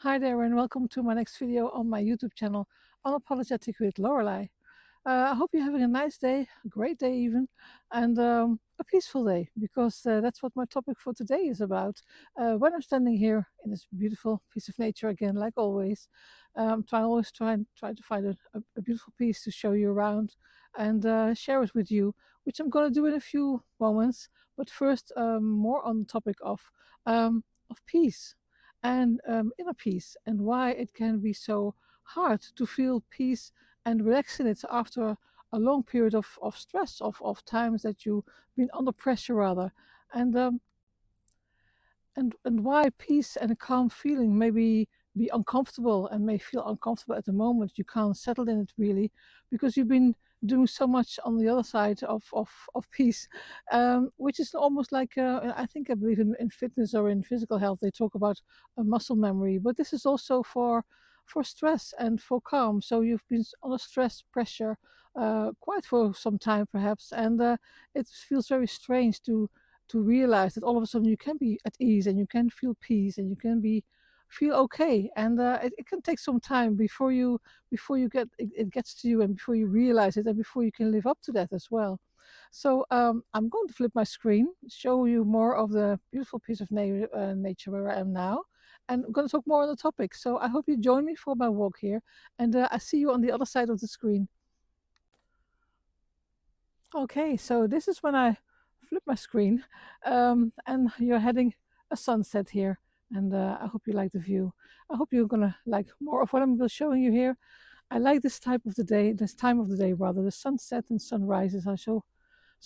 Hi there, and welcome to my next video on my YouTube channel, Unapologetic with Lorelei. I hope you're having a nice day, a great day even, and a peaceful day, because that's what my topic for today is about. When I'm standing here in this beautiful piece of nature again, like always, always try to find a beautiful piece to show you around and share it with you, which I'm going to do in a few moments. But first, more on the topic of peace and inner peace, and why it can be so hard to feel peace and relax in it after a long period of stress, of times that you've been under pressure rather. And um, and and why peace and a calm feeling may be uncomfortable and may feel uncomfortable at the moment. You can't settle in it really because you've been doing so much on the other side of peace, which is almost like I believe in fitness or in physical health they talk about a muscle memory, but this is also for stress and for calm. So you've been under stress pressure quite for some time perhaps, and it feels very strange to realize that all of a sudden you can be at ease and you can feel peace and you can feel okay. And it can take some time before you it gets to you, and before you realize it, and before you can live up to that as well. So I'm going to flip my screen, show you more of the beautiful piece of nature where I am now, and I'm going to talk more on the topic. So I hope you join me for my walk here, and I see you on the other side of the screen. Okay, so this is when I flip my screen, and you're heading a sunset here, and I hope you like the view. I hope you're gonna like more of what I'm showing you here. I like this type of the day, this time of the day rather. The sunset and sunrises are so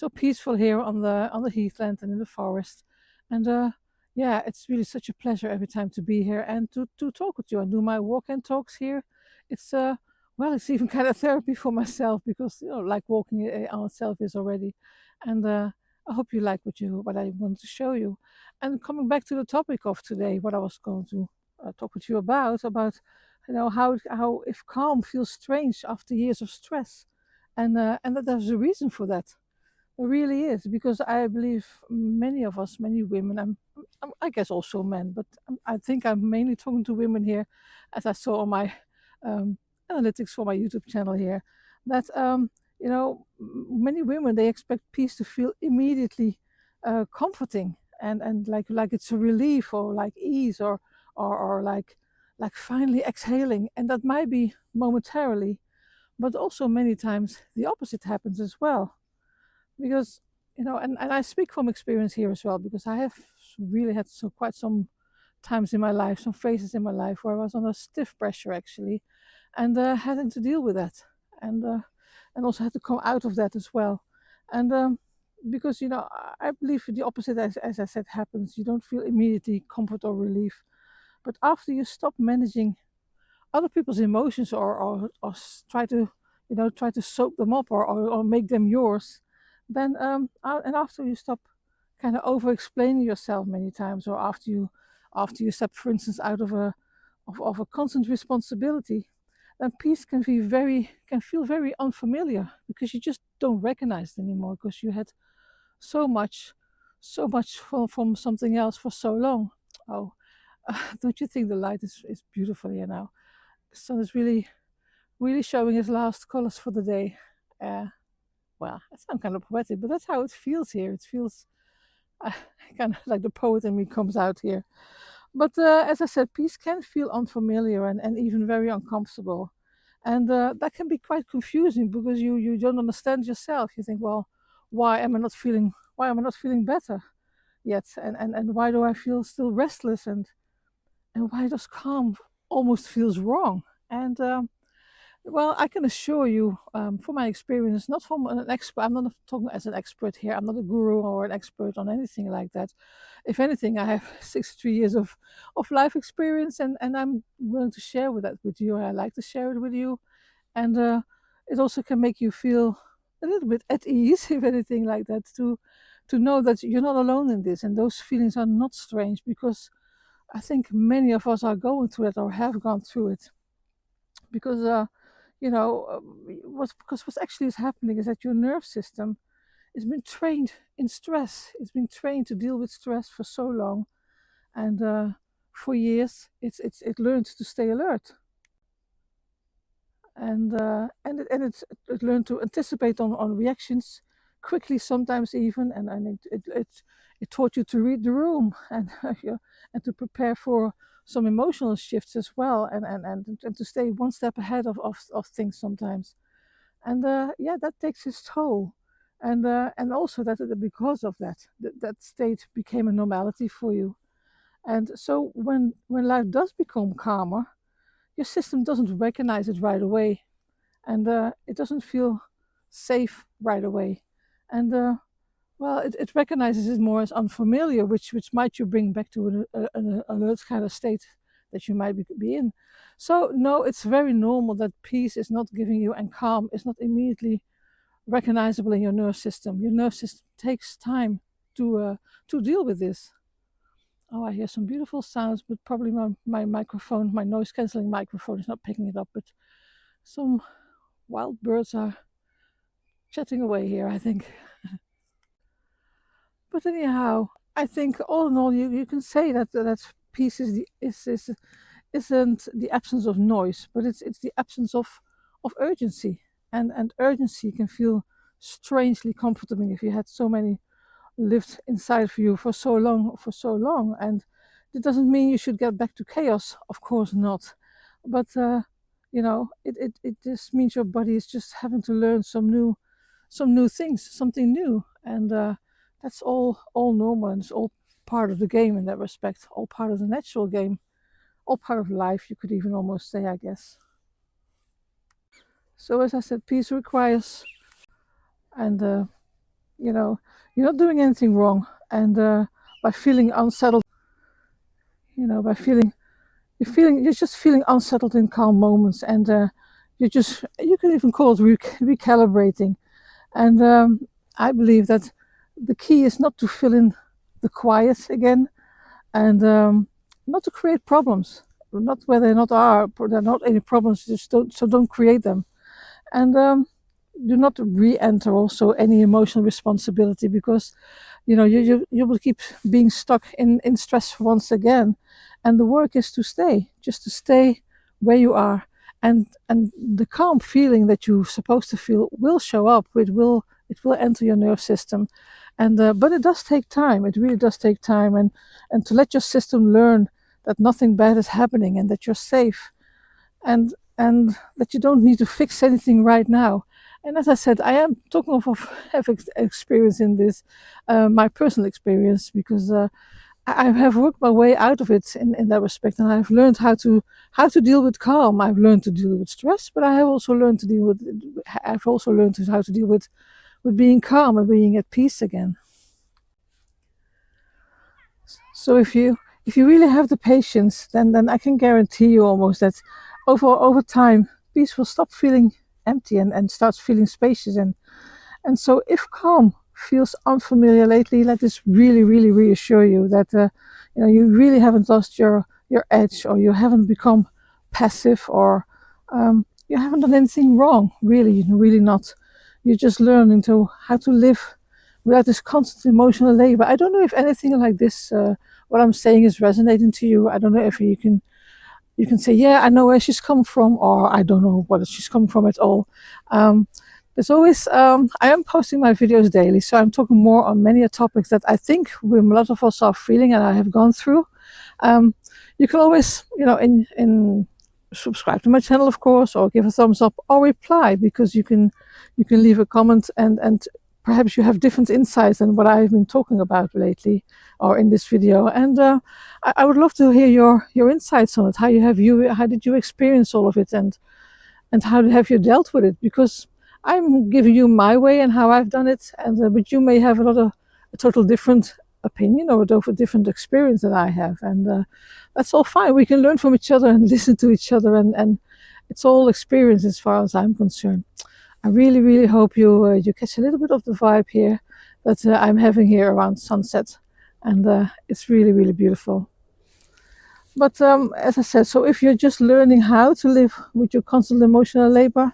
peaceful here on the heathland and in the forest, and yeah, it's really such a pleasure every time to be here and to talk with you and do my walk and talks here. It's well, it's even kind of therapy for myself because like walking on itself is already, and I hope you like what I want to show you. And coming back to the topic of today, what I was going to talk with you about how if calm feels strange after years of stress, and that there's a reason for that. It really is, because I believe many of us, many women, I guess also men, but I think I'm mainly talking to women here, as I saw on my um, analytics for my YouTube channel here, that many women, they expect peace to feel immediately comforting, and like it's a relief, or like ease, or like finally exhaling, and that might be momentarily, but also many times the opposite happens as well, because and I speak from experience here as well, because I have really had quite some times in my life, some phases in my life where I was under stiff pressure actually, and having to deal with that, and and also had to come out of that as well. And because I believe the opposite, as I said, happens. You don't feel immediately comfort or relief, but after you stop managing other people's emotions, or try to soak them up, or make them yours, then and after you stop kind of over explaining yourself many times, or after you step, for instance, out of a constant responsibility, then peace can feel very unfamiliar, because you just don't recognize it anymore, because you had so much from something else for so long. Oh, don't you think the light is beautiful here now? The sun is really showing his last colors for the day. Uh, well, I sound kind of poetic, but that's how it feels here. It feels uh, kind of like the poet in me comes out here. But as I said, peace can feel unfamiliar, and even very uncomfortable. And that can be quite confusing, because you don't understand yourself. You think, well, why am I not feeling better yet? And why do I feel still restless? And why does calm almost feels wrong? And well, I can assure you, from my experience, not from an expert, I'm not talking as an expert here, I'm not a guru or an expert on anything like that. If anything, I have 63 years of life experience, and I'm willing to share that with you. I like to share it with you. And it also can make you feel a little bit at ease, if anything like that, to know that you're not alone in this, and those feelings are not strange, because I think many of us are going through it or have gone through it, because what's actually is happening is that your nerve system has been trained in stress. It's been trained to deal with stress for so long, and for years, it learned to stay alert, and it learned to anticipate on reactions quickly, sometimes even, and it taught you to read the room and and to prepare for some emotional shifts as well, and to stay one step ahead of things sometimes. And yeah, that takes its toll. And also that because of that state became a normality for you. And so when life does become calmer, your system doesn't recognize it right away, and it doesn't feel safe right away. And well, it recognizes it more as unfamiliar, which might you bring back to an alert kind of state that you might be in. So no, it's very normal that peace is not giving you, and calm is not immediately recognizable in your nerve system. Your nerve system takes time to deal with this. Oh, I hear some beautiful sounds, but probably my microphone, my noise canceling microphone, is not picking it up. But some wild birds are chatting away here, I think. But anyhow, I think all in all, you can say that peace isn't the absence of noise, but it's the absence of urgency, and urgency can feel strangely comforting if you had so many lived inside of you for so long. And it doesn't mean you should get back to chaos, of course not. But it just means your body is just having to learn some new things, something new. And that's all normal, and it's all part of the game in that respect, all part of the natural game, all part of life, you could even almost say, I guess. So as I said, peace requires, and you know you're not doing anything wrong. And by feeling unsettled, by you're just feeling unsettled in calm moments, and you can even call it recalibrating. And I believe that the key is not to fill in the quiet again, and not to create problems, not where there are not any problems, just don't create them. And do not re-enter also any emotional responsibility, because you will keep being stuck in stress once again. And the work is to stay, just to stay where you are. And the calm feeling that you're supposed to feel will show up. It will enter your nerve system. And but it does take time. It really does take time. And to let your system learn that nothing bad is happening, and that you're safe, and that you don't need to fix anything right now. And as I said, I am talking of experience in this, my personal experience, because I have worked my way out of it in that respect, and I've learned how to deal with calm. I've learned to deal with stress, but I have also learned to deal with. I've also learned how to deal with being calm and being at peace again. So if you really have the patience, then I can guarantee you almost that over time, peace will stop feeling empty, and starts feeling spacious. And so if calm feels unfamiliar lately, let this really, really reassure you that you really haven't lost your edge, or you haven't become passive, or you haven't done anything wrong. Really, really not. You're just learning how to live without this constant emotional labor. I don't know if anything like this, what I'm saying, is resonating to you. I don't know if you can say, yeah, I know where she's come from, or I don't know where she's come from at all. Um, there's always, I am posting my videos daily, so I'm talking more on many topics that I think a lot of us are feeling and I have gone through. Um, you can always, in subscribe to my channel, of course, or give a thumbs up, or reply, because you can leave a comment, and perhaps you have different insights than what I've been talking about lately or in this video. And I would love to hear your insights on it. How did you experience all of it, and how have you dealt with it? Because I'm giving you my way and how I've done it, and but you may have a total different opinion, or a total different experience than I have, and that's all fine. We can learn from each other and listen to each other, and it's all experience as far as I'm concerned. I really, really hope you catch a little bit of the vibe here that I'm having here around sunset, and it's really, really beautiful. But as I said, so if you're just learning how to live with your constant emotional labor,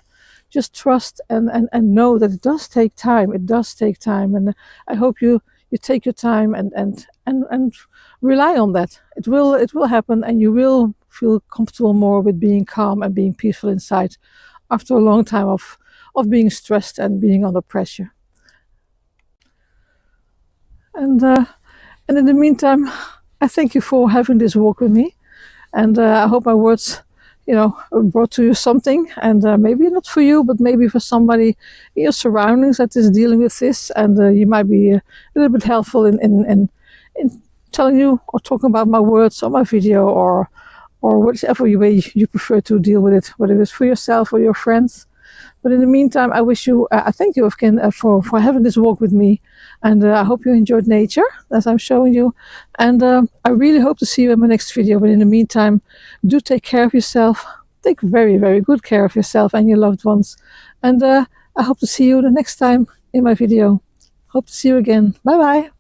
just trust and know that it does take time. It does take time, and I hope you you take your time and rely on that. It will happen, and you will feel comfortable more with being calm and being peaceful inside after a long time of being stressed and being under pressure. And and in the meantime, I thank you for having this walk with me, and I hope my words, brought to you something. And maybe not for you, but maybe for somebody in your surroundings that is dealing with this, and you might be a little bit helpful in telling you or talking about my words or my video, or whichever way you prefer to deal with it, whether it's for yourself or your friends. But in the meantime, I wish you, I thank you again for having this walk with me. And I hope you enjoyed nature as I'm showing you. And I really hope to see you in my next video. But in the meantime, do take care of yourself. Take very, very good care of yourself and your loved ones. And I hope to see you the next time in my video. Hope to see you again. Bye bye.